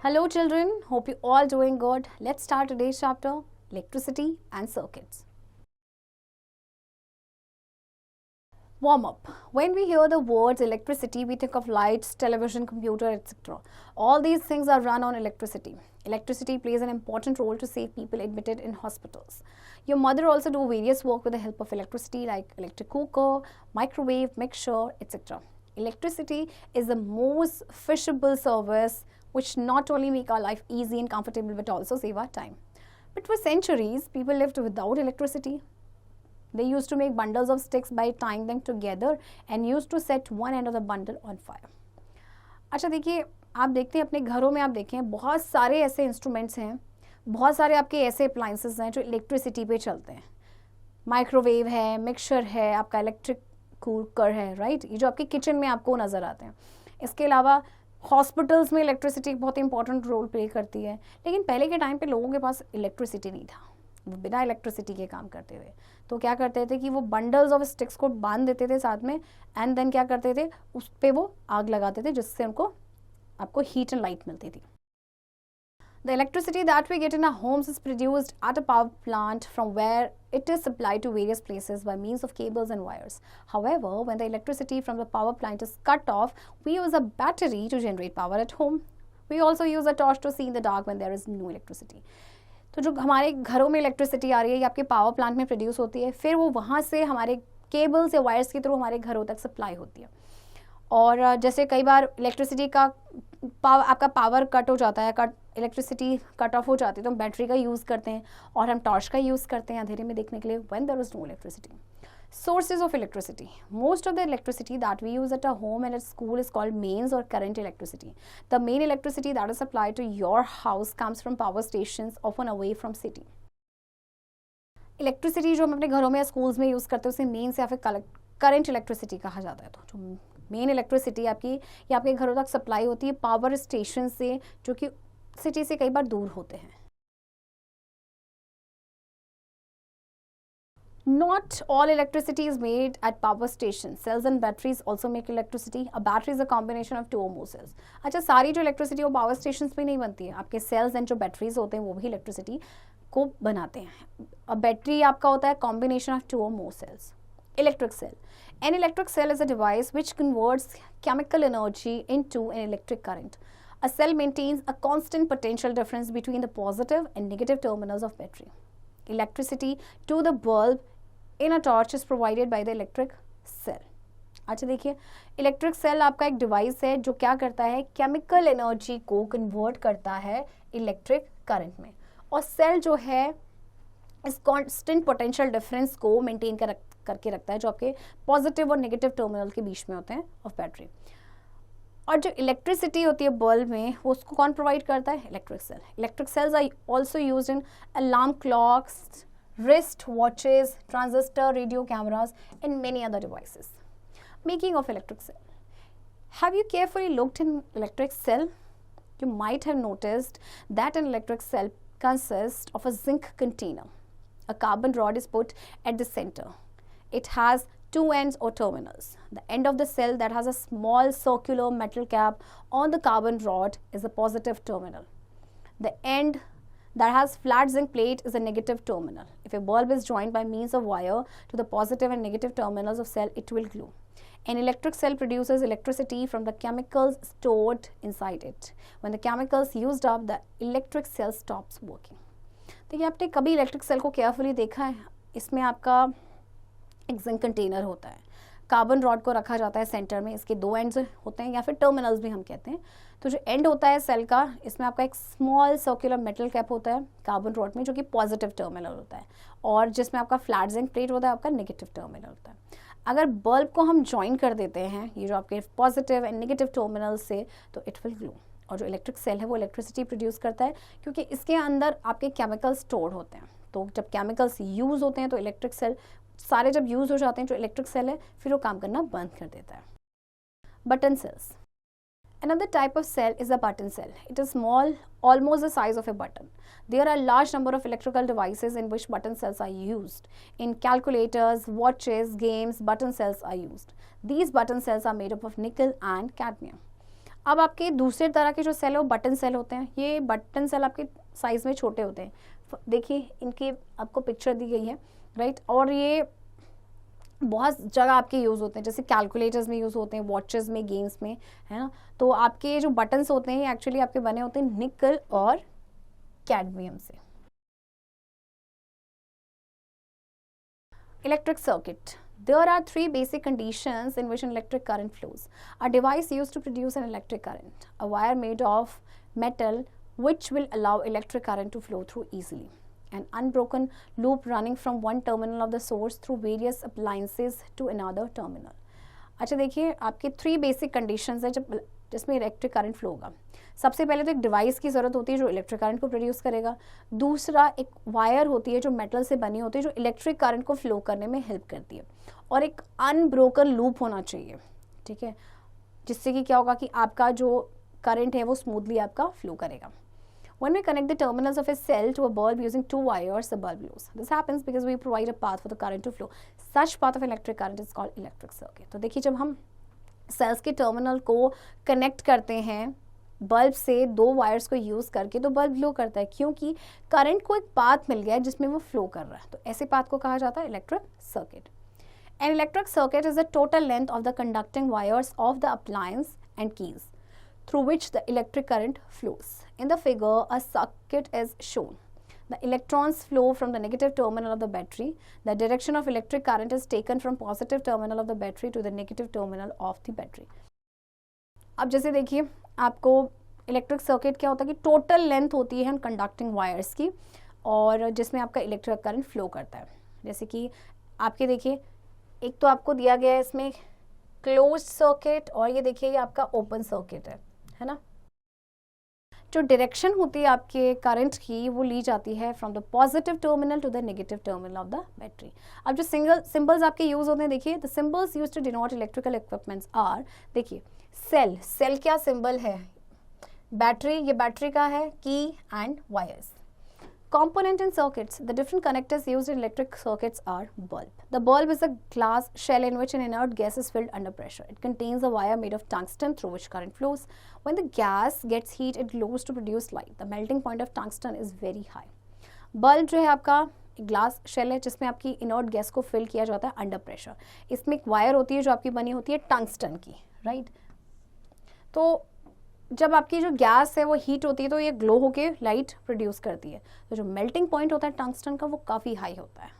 Hello children, hope you all doing good. Let's start today's chapter, electricity and circuits. Warm up. When we hear the words electricity, we think of lights, television, computer, etc. All these things are run on electricity. Electricity plays an important role to save people admitted in hospitals. Your mother also do various work with the help of electricity like electric cooker, microwave, mixer, etc. Electricity is the most feasible service which not only make our life easy and comfortable but also save our time. But for centuries, people lived without electricity. They used to make bundles of sticks by tying them together and used to set one end of the bundle on fire. अच्छा देखिए, आप देखते हैं अपने घरों में, आप देखें बहुत सारे ऐसे इंस्ट्रूमेंट्स हैं, बहुत सारे आपके ऐसे अप्लाइंसेस हैं जो इलेक्ट्रिसिटी पे चलते हैं. माइक्रोवेव है, मिक्सर है, आपका इलेक्ट्रिक कुकर है, राइट, ये जो आपके किचन में आपको नज़र आते हैं. इसके अलावा हॉस्पिटल्स में इलेक्ट्रिसिटी बहुत इंपॉर्टेंट रोल प्ले करती है. लेकिन पहले के टाइम पे लोगों के पास इलेक्ट्रिसिटी नहीं था, वो बिना इलेक्ट्रिसिटी के काम करते थे. तो क्या करते थे कि वो बंडल्स ऑफ स्टिक्स को बांध देते थे साथ में, एंड देन क्या करते थे, उस पर वो आग लगाते थे जिससे उनको आपको हीट एंड लाइट मिलती थी. The electricity that we get in our homes is produced at a power plant from where it is supplied to various places by means of cables and wires. However, when the electricity from the power plant is cut off, we use a battery to generate power at home. We also use a torch to see in the dark when there is no electricity. तो जो हमारे घरों में electricity आ रही है ये आपके power plant में प्रोड्यूस होती है, फिर वो वहाँ से हमारे केबल्स या वायर्स के थ्रू हमारे घरों तक सप्लाई होती है. और जैसे कई बार इलेक्ट्रिसिटी का आपका पावर कट हो जाता है, इलेक्ट्रिसिटी कट ऑफ हो जाती है, तो हम बैटरी का यूज़ करते हैं और हम टॉर्च का यूज़ करते हैं अंधेरे में देखने के लिए when there is no electricity. Sources of electricity. Most of the electricity that we use at our home and at school is called mains or current electricity. The main electricity that is supplied to your house comes from power stations often away from city. Electricity जो हम अपने घरों में या schools में use करते हैं उसे मेन से या फिर करंट इलेक्ट्रिसिटी कहा जाता है. तो जो मेन इलेक्ट्रिसिटी आपकी या आपके घरों तक सप्लाई होती है पावर स्टेशन से जो कि सिटी से कई बार दूर होते हैं. Not all electricity is made at power stations. Cells and batteries also make electricity. A battery is a combination of two or more cells. अच्छा, सारी जो इलेक्ट्रिसिटी वो पावर स्टेशंस पे नहीं बनती है. आपके सेल्स एंड जो बैटरीज होते हैं वो भी इलेक्ट्रिसिटी को बनाते हैं. अब बैटरी आपका होता है कॉम्बिनेशन ऑफ टू और मोर sales. Electric cell. An electric cell is a device which converts chemical energy into an electric current. A cell maintains a constant potential difference between the positive and negative terminals of battery. Electricity to the bulb in a torch is provided by the electric cell. अच्छा देखिए, electric cell आपका एक device है जो क्या करता है, chemical energy को कन्वर्ट करता है इलेक्ट्रिक करंट में, और सेल जो है इस कॉन्स्टेंट पोटेंशियल डिफरेंस को मेंटेन करके रखता है जो आपके पॉजिटिव और नेगेटिव टर्मिनल के बीच में होते हैं ऑफ बैटरी. और जो इलेक्ट्रिसिटी होती है बल्ब में वो उसको कौन प्रोवाइड करता है, electric cell. Electric cells are also used in alarm clocks, wrist watches, transistor, radio cameras, and many other devices. Making of electric cell. Have you carefully looked in electric cell? You might have noticed that an electric cell consists of a zinc container. A carbon rod is put at the center. It has two ends or terminals. The end of the cell that has a small circular metal cap on the carbon rod is a positive terminal. The end that has flat zinc plate is a negative terminal. If a bulb is joined by means of wire to the positive and negative terminals of cell, it will glow. An electric cell produces electricity from the chemicals stored inside it. When the chemicals used up, the electric cell stops working. देखिए, आपने कभी electric cell को carefully देखा है? इसमें आपका एक zinc container होता है, कार्बन रॉड को रखा जाता है सेंटर में, इसके दो एंड्स होते हैं या फिर टर्मिनल्स भी हम कहते हैं. तो जो एंड होता है सेल का, इसमें आपका एक स्मॉल सर्कुलर मेटल कैप होता है कार्बन रॉड में जो कि पॉजिटिव टर्मिनल होता है, और जिसमें आपका फ्लैट जिंक प्लेट होता है आपका नेगेटिव टर्मिनल होता है. अगर बल्ब को हम ज्वाइन कर देते हैं ये जो आपके पॉजिटिव एंड नेगेटिव टर्मिनल से, तो इट विल ग्लो. और जो इलेक्ट्रिक सेल है वो इलेक्ट्रिसिटी प्रोड्यूस करता है क्योंकि इसके अंदर आपके केमिकल्स स्टोर होते हैं. तो जब केमिकल्स यूज़ होते हैं तो इलेक्ट्रिक सेल सारे जब यूज़ हो जाते हैं जो इलेक्ट्रिक सेल है फिर वो काम करना बंद कर देता है. Button cells. Another type of cell is a button cell. It is small, almost the size of a button. There are a large number of electrical devices in which button cells are used. In calculators, watches, games, button cells are used. These button cells are made up of nickel and cadmium. अब आपके दूसरे तरह के जो cell है वो button cell होते हैं. ये बटन सेल आपके साइज में छोटे होते हैं. देखिए इनकी आपको पिक्चर दी गई है, राइट. और ये बहुत जगह आपके यूज़ होते हैं, जैसे कैलकुलेटर्स में यूज़ होते हैं, वॉचेस में, गेम्स में, है ना. तो आपके जो बटन्स होते हैं एक्चुअली आपके बने होते हैं निकल और कैडमियम से. Electric circuit. There are three basic conditions in which an electric current flows. A device used to produce an electric current, a wire made of metal which will allow electric current to flow through easily, an unbroken loop running from one terminal of the source through various appliances to another terminal. अच्छा देखिए, आपके three basic conditions हैं जब जिसमें electric current flow होगा. सबसे पहले तो एक डिवाइस की ज़रूरत होती है जो इलेक्ट्रिक करंट को प्रोड्यूस करेगा. दूसरा एक वायर होती है जो मेटल से बनी होती है जो इलेक्ट्रिक करंट को फ्लो करने में हेल्प करती है. और एक अनब्रोकन लूप होना चाहिए, ठीक है, जिससे कि क्या होगा कि आपका जो करंट है वो स्मूथली आपका फ्लो करेगा. When we connect the terminals of a cell to a bulb using two wires, the bulb glows. This happens because we provide a path for the current to flow. Such path of electric current is called electric circuit. तो देखिए जब हम sales के terminal को connect करते हैं bulb से दो वायर्स को यूज़ करके तो बल्ब ग्लो करता है, क्योंकि करंट को एक पाथ मिल गया है जिसमें वो फ्लो कर रहा है. तो ऐसे पाथ को कहा जाता है electric circuit. An electric circuit is the total length of the conducting wires of the appliance and keys through which the electric current flows. In the figure, a circuit is shown. The electrons flow from the negative terminal of the battery. The direction of electric current is taken from positive terminal of the battery to the negative terminal of the battery. अब जैसे देखिए आपको electric circuit क्या होता है कि total length होती है कंडक्टिंग वायर्स की और जिसमें आपका इलेक्ट्रिक करंट फ्लो करता है. जैसे कि आपके देखिए एक तो आपको दिया गया है इसमें क्लोज सर्किट और ये देखिए ये आपका ओपन सर्किट है ना. जो डायरेक्शन होती है आपके करंट की वो ली जाती है from the positive terminal to the negative terminal of the battery. अब जो सिंबल्स आपके यूज होते हैं देखिए the symbols use to denote electrical equipments are. देखिए सेल क्या सिंबल है, बैटरी ये बैटरी का है, key and wires. Component in circuits. The different connectors used in electric circuits are bulb. The bulb is a glass shell in which an inert gas is filled under pressure. It contains a wire made of tungsten through which current flows. When the gas gets heat, it glows to produce light. The melting point of tungsten is very high. Bulb जो है आपका glass shell है जिसमें आपकी inert gas को fill किया जाता है अंडर प्रेशर. इसमें एक वायर होती है जो आपकी बनी होती है टंगस्टन की, राइट. तो जब आपकी जो गैस है वो हीट होती है तो ये ग्लो होके लाइट प्रोड्यूस करती है. तो जो मेल्टिंग पॉइंट होता है टंगस्टन का वो काफ़ी हाई होता है.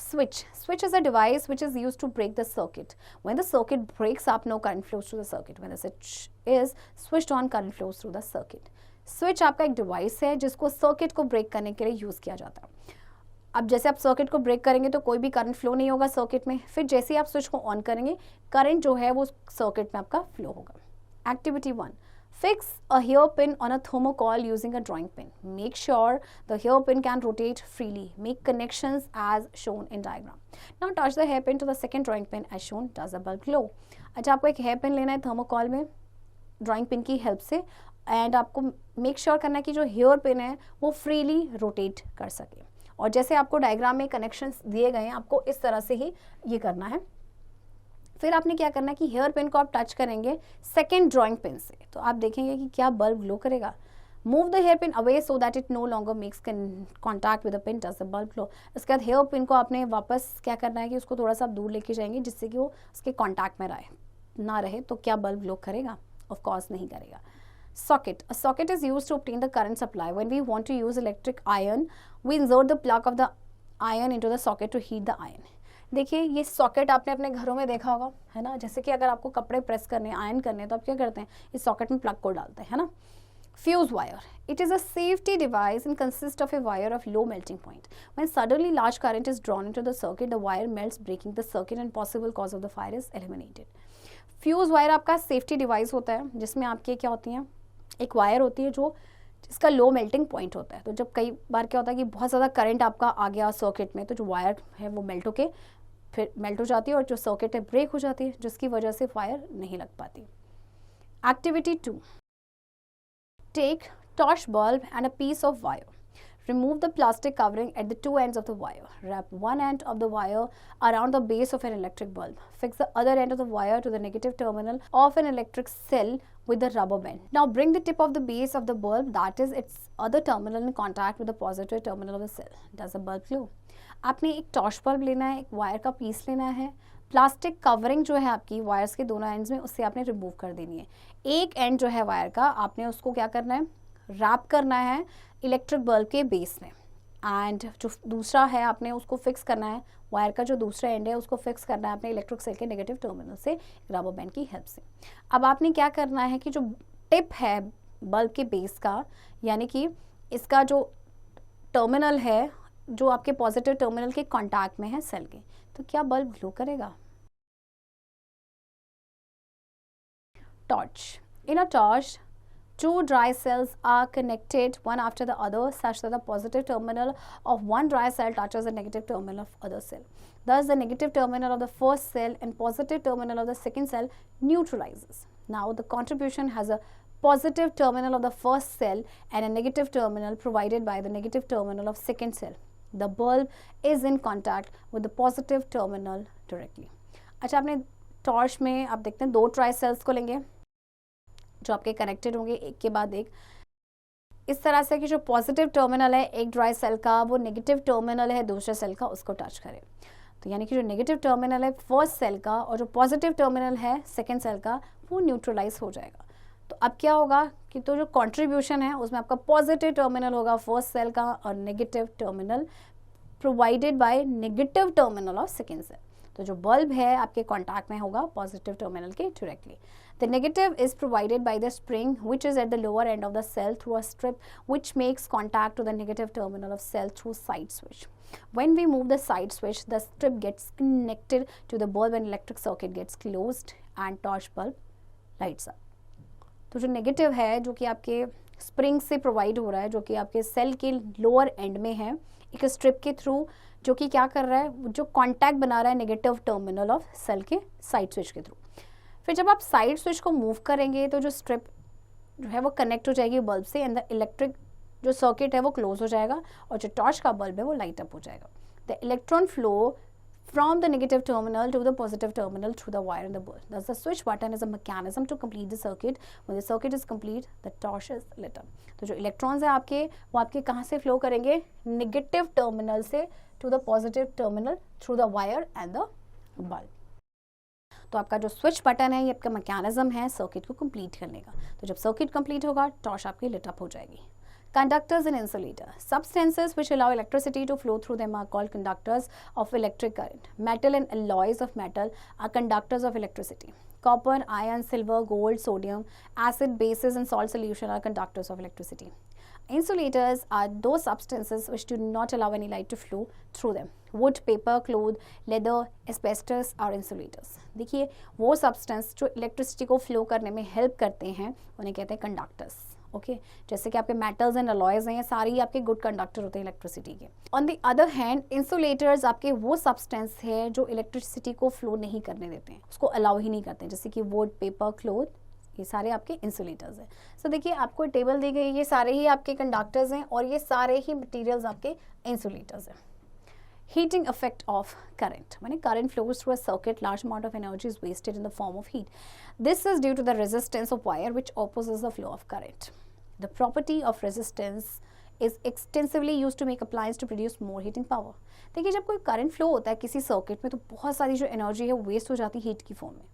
Switch is a device which is used to break the circuit. When the circuit breaks up, no current flows through the circuit. When the switch is switched on, current flows through the circuit. Switch आपका एक device है जिसको circuit को break करने के लिए use किया जाता है. अब जैसे आप सर्किट को ब्रेक करेंगे तो कोई भी करंट फ्लो नहीं होगा सर्किट में. फिर जैसे ही आप स्विच को ऑन करेंगे करंट जो है वो सर्किट में आपका फ्लो होगा. Activity 1. Fix a hairpin on a thermocol using a drawing pin. Make sure the hairpin can rotate freely. Make connections as shown in diagram. Now touch the hairpin to the second drawing pin as shown. Does the bulb glow? अच्छा आपको एक hairpin लेना है thermocol में drawing pin की help से and आपको make sure करना है कि जो हेयर पिन है वो फ्रीली रोटेट कर सके. और जैसे आपको डायग्राम में कनेक्शंस दिए गए हैं आपको इस तरह से ही ये करना है. फिर आपने क्या करना है कि हेयर पिन को आप टच करेंगे सेकेंड ड्राइंग पिन से तो आप देखेंगे कि क्या बल्ब ग्लो करेगा. Move the hair pin away so that it no longer makes contact with the pin. Does the bulb glow? इसके बाद हेयर पिन को आपने वापस क्या करना है कि उसको थोड़ा सा आप दूर लेके जाएंगे जिससे कि वो उसके कॉन्टैक्ट में ना रहे. तो क्या बल्ब ग्लो करेगा? ऑफ कोर्स नहीं करेगा. Socket. A socket is used to obtain the current supply. When we want to use electric iron, we insert the plug of the iron into the socket to heat the iron. देखिए ये socket आपने अपने घरों में देखा होगा है ना. जैसे कि अगर आपको कपड़े प्रेस करने आयरन करने तो आप क्या करते हैं इस सॉकेट में प्लग को डालते हैं है ना. Fuse wire. It is a safety device and consists of a wire of low melting point. When suddenly large current is drawn into the circuit, the wire melts, breaking the circuit and possible cause of the fire is eliminated. Fuse wire आपका safety device होता है जिसमें आपके क्या होती हैं एक wire होती है जो जिसका लो मेल्टिंग पॉइंट होता है. तो जब कई बार क्या होता है कि बहुत ज़्यादा करंट आपका आ गया सर्किट में तो जो वायर है वो मेल्ट होके फिर मेल्ट हो जाती है और जो सर्किट है ब्रेक हो जाती है, जिसकी वजह से फायर नहीं लग पाती। Activity 2, take torch bulb and a piece of wire. Remove the plastic covering at the two ends of the wire. Wrap one end of the wire around the base of an electric bulb. Fix the other end of the wire to the negative terminal of an electric cell with the rubber band. Now bring the tip of the base of the bulb, that is its other terminal, in contact with the positive terminal of the cell. Does the bulb glow? आपने एक torch bulb लेना है, एक wire का piece लेना है, plastic covering जो है आपकी वायर्स के दोनों एंड्स में, उससे आपने रिमूव कर देनी है। एक एंड जो है वायर का, आपने उसको क्या करना है, रैप करना है इलेक्ट्रिक बल्ब के बेस में, एंड जो दूसरा है आपने उसको फिक्स करना है, वायर का जो दूसरा एंड है उसको फिक्स करना है अपने इलेक्ट्रिक सेल के नेगेटिव टर्मिनल से रबर बैंड की हेल्प से। अब आपने क्या करना है कि जो टिप है बल्ब के बेस का, यानी कि इसका जो टर्मिनल है जो आपके पॉजिटिव टर्मिनल के कांटेक्ट में है सेल के, तो क्या बल्ब ग्लो करेगा? Torch. In a torch, two dry cells are connected one after the other such that the positive terminal of one dry cell touches the negative terminal of other cell. Thus, the negative terminal of the first cell and positive terminal of the second cell neutralizes. Now, the contribution has a positive terminal of the first cell and a negative terminal provided by the negative terminal of second cell. The bulb is in contact with the positive terminal directly. अच्छा, आपने torch में आप देखते हैं 2 try sales को लेंगे जो आपके कनेक्टेड होंगे एक के बाद एक, इस तरह से कि जो पॉजिटिव टर्मिनल है एक ड्राई सेल का, वो नेगेटिव टर्मिनल है दूसरे सेल का, उसको टच करे। तो यानी कि जो नेगेटिव टर्मिनल है फर्स्ट सेल का और जो पॉजिटिव टर्मिनल है सेकेंड सेल का, वो न्यूट्रलाइज हो जाएगा। तो अब क्या होगा कि तो जो कॉन्ट्रीब्यूशन है उसमें आपका पॉजिटिव टर्मिनल होगा फर्स्ट सेल का और negative terminal provided by negative terminal of second cell. तो जो बल्ब है आपके कॉन्टैक्ट में होगा पॉजिटिव टर्मिनल के directly. The negative is provided by the spring which is at the lower end of the cell through a strip which makes contact to the negative terminal of cell through side switch. When we move the side switch, the strip gets connected to the bulb and electric circuit gets closed and torch bulb lights up. तो जो negative है जो कि आपके spring से provide हो रहा है, जो कि आपके सेल के लोअर एंड में है, एक स्ट्रिप के थ्रू जो कि क्या कर रहा है, जो कॉन्टैक्ट बना रहा है नेगेटिव टर्मिनल ऑफ सेल के साइड स्विच के थ्रू। फिर जब आप साइड स्विच को मूव करेंगे तो जो स्ट्रिप जो है वो कनेक्ट हो जाएगी बल्ब से एंड द इलेक्ट्रिक जो सर्किट है वो क्लोज हो जाएगा और जो टॉर्च का बल्ब है वो लाइट अप हो जाएगा। The electron flow from the negative terminal to the positive terminal through the wire in the bulb. Thus, the switch button is a mechanism to complete the circuit. When the circuit is complete, the torch is lit up. तो जो electrons है आपके वो आपके कहाँ से flow करेंगे, negative terminal से to the positive terminal through the wire and the bulb. तो आपका जो स्विच बटन है ये आपका मैकेनिज्म है सर्किट को कंप्लीट करने का। तो जब सर्किट कंप्लीट होगा टॉर्च आपकी लिट अप हो जाएगी। Conductors and insulator. Substances which allow electricity to flow through them are called conductors of electric current. Metal and alloys of metal are conductors of electricity. Copper, iron, silver, gold, sodium, acid, bases and salt solution are conductors of electricity. Insulators are those substances which do not allow any light to flow through them. Wood, paper, cloth, leather, asbestos are insulators. देखिए वो substance जो electricity को flow करने में help करते हैं उन्हें कहते हैं कंडक्टर्स। ओके जैसे कि आपके मेटल्स एंड अलॉयज हैं, ये सारे ही आपके गुड कंडक्टर होते हैं इलेक्ट्रिसिटी के। On the other hand insulators आपके वो सब्सटेंस है जो इलेक्ट्रिसिटी को फ्लो नहीं करने देते हैं, उसको अलाउ ही नहीं करते हैं, जैसे कि वुड, पेपर, क्लोथ, ये सारे आपके इंसुलेटर्स हैं। सो देखिए आपको टेबल दी गई, ये सारे ही आपके कंडक्टर्स हैं और ये सारे ही मटीरियल्स आपके इंसुलेटर्स हैं। Heating effect of current. When a current flows through a circuit, large amount of energy is wasted in the form of heat. This is due to the resistance of wire which opposes the flow of current. The property of resistance is extensively used to make appliances to produce more heating power. देखिए जब कोई current flow होता है किसी circuit में तो बहुत सारी जो एनर्जी है वो वेस्ट हो जाती है हीट की फॉर्म में।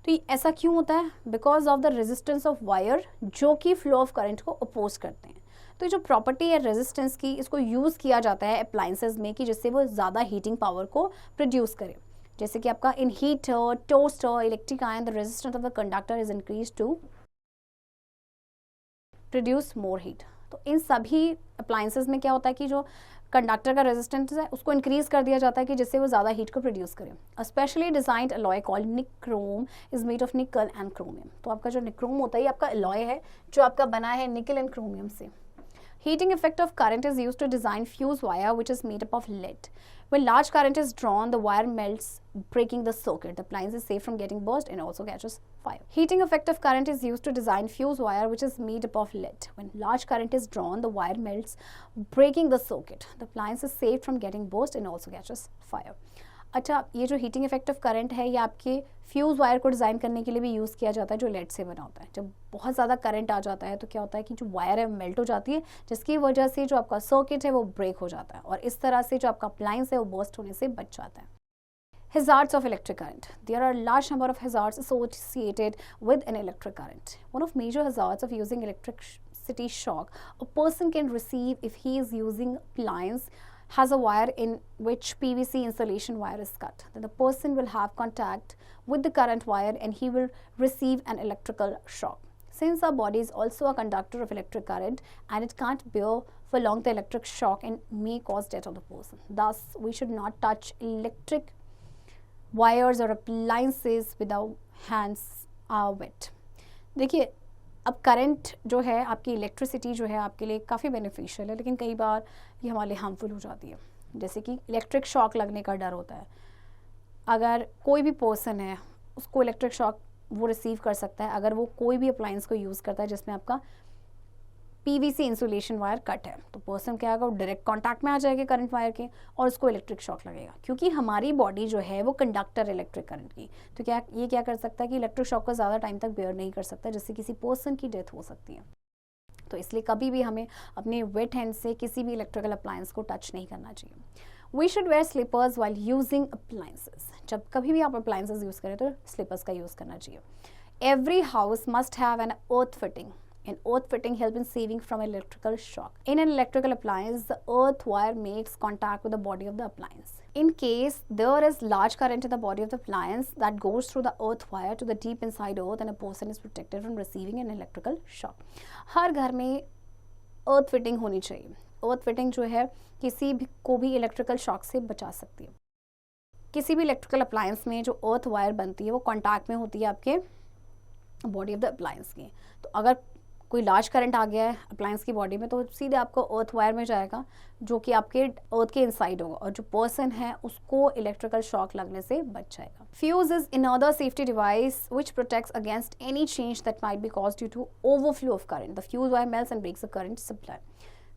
तो ये ऐसा क्यों होता है? Because of the resistance of wire जो कि फ्लो ऑफ करंट को अपोज करते हैं। तो जो प्रॉपर्टी है रेजिस्टेंस की, इसको यूज़ किया जाता है अप्लायंसेज में कि जिससे वो ज़्यादा हीटिंग पावर को प्रोड्यूस करे। जैसे कि आपका in heater, toaster, electric iron, the resistance of the conductor is increase to produce more heat. तो इन सभी अप्लायंसेज में क्या होता है कि जो कंडक्टर का रेजिस्टेंस है उसको इंक्रीज कर दिया जाता है कि जिससे वो ज़्यादा हीट को प्रोड्यूस करे। अ specially designed alloy called nichrome is made of निकल एंड क्रोमियम। तो आपका जो निक्रोम होता है ये आपका अलॉय है जो आपका बना है निकल एंड क्रोमियम से। Heating effect of current is used to design fuse wire which is made up of lead. When large current is drawn, the wire melts, breaking the circuit. The appliance is safe from getting burst and also catches fire. Heating effect of current is used to design fuse wire which is made up of lead. When large current is drawn, the wire melts, breaking the circuit. The appliance is safe from getting burst and also catches fire. अच्छा, ये जो heating effect of current है ये आपके fuse wire को design करने के लिए भी यूज़ किया जाता है जो लेड से बना होता है. जब बहुत ज़्यादा करंट आ जाता है तो क्या होता है कि जो वायर है मेल्ट हो जाती है, जिसकी वजह से जो आपका सर्किट है वो ब्रेक हो जाता है और इस तरह से जो आपका अप्लायंस है वो बर्स्ट होने से बच जाता है. Hazards of electric current. There are a large number of hazards associated with an electric current. One of major hazards of using electricity shock a person can receive if he is using appliance has a wire in which PVC insulation wire is cut. Then the person will have contact with the current wire and he will receive an electrical shock. Since our body is also a conductor of electric current and it can't bear for long the electric shock and may cause death of the person. Thus, we should not touch electric wires or appliances without hands are wet. देखिए, अब current जो है आपकी electricity जो है आपके लिए काफ़ी बेनिफिशियल है, लेकिन कई बार ये हमारे लिए हार्मफुल हो जाती है. जैसे कि इलेक्ट्रिक शॉक लगने का डर होता है. अगर कोई भी पर्सन है उसको इलेक्ट्रिक शॉक वो रिसीव कर सकता है अगर वो कोई भी अप्लायंस को यूज़ करता है जिसमें आपका पीवीसी इंसुलेशन वायर कट है. तो पर्सन क्या होगा, वो डायरेक्ट कांटेक्ट में आ जाएगा करंट वायर के और उसको इलेक्ट्रिक शॉक लगेगा. क्योंकि हमारी बॉडी जो है वो कंडक्टर इलेक्ट्रिक करंट की, तो क्या कर सकता है कि इलेक्ट्रिक शॉक को ज़्यादा टाइम तक बेयर नहीं कर सकता, जिससे किसी पर्सन की डेथ हो सकती है. तो इसलिए कभी भी हमें अपने वेट हैंड से किसी भी इलेक्ट्रिकल अप्लायंस को टच नहीं करना चाहिए. We should wear slippers while using appliances. जब कभी भी आप अप्लायंसेस यूज़ करें तो स्लीपर्स का यूज़ करना चाहिए. Every house must have an earth fitting. An earth fitting helps in saving from electrical shock. In an electrical appliance, the earth wire makes contact with the body of the appliance. In case there is large current in the body of the appliance that goes through the earth wire to the deep inside earth, and a person is protected from receiving an electrical shock. हर घर में earth fitting होनी चाहिए. earth fitting जो है किसी भी को भी electrical shock से बचा सकती है. किसी भी electrical appliance में जो earth wire बनती है वो contact में होती है आपके body of the appliance की. तो अगर कोई लार्ज करंट आ गया है अप्लायंस की बॉडी में तो सीधे आपको अर्थ वायर में जाएगा जो कि आपके अर्थ के इनसाइड होगा और जो पर्सन है उसको इलेक्ट्रिकल शॉक लगने से बच जाएगा. Fuse is another safety device which protects against any change that might be caused due to overflow of current. The fuse wire melts and breaks the current supply.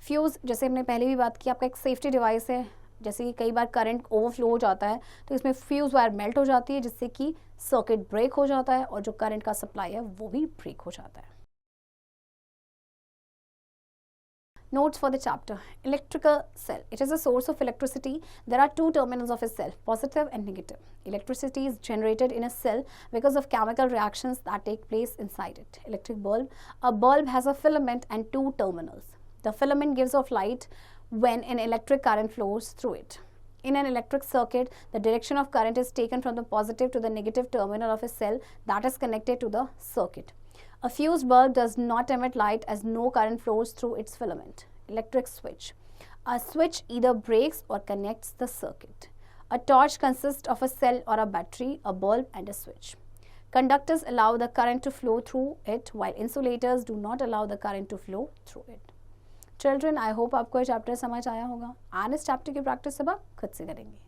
Fuse, जैसे हमने पहले भी बात की, आपका एक सेफ्टी डिवाइस है. जैसे कि कई बार करंट ओवरफ्लो हो जाता है तो इसमें फ्यूज वायर मेल्ट हो जाती है जिससे कि सर्किट ब्रेक हो जाता है और जो करंट का सप्लाई है वो भी ब्रेक हो जाता है. Notes for the chapter. Electrical cell. It is a source of electricity. There are two terminals of a cell, positive and negative. Electricity is generated in a cell because of chemical reactions that take place inside it. Electric bulb. A bulb has a filament and two terminals. The filament gives off light when an electric current flows through it. In an electric circuit, the direction of current is taken from the positive to the negative terminal of a cell that is connected to the circuit. A fused bulb does not emit light as no current flows through its filament. Electric switch. A switch either breaks or connects the circuit. A torch consists of a cell or a battery, a bulb and a switch. Conductors allow the current to flow through it while insulators do not allow the current to flow through it. Children, I hope आपको ये chapter समझ आया होगा. And इस chapter की practice अब आप खुद से करेंगे.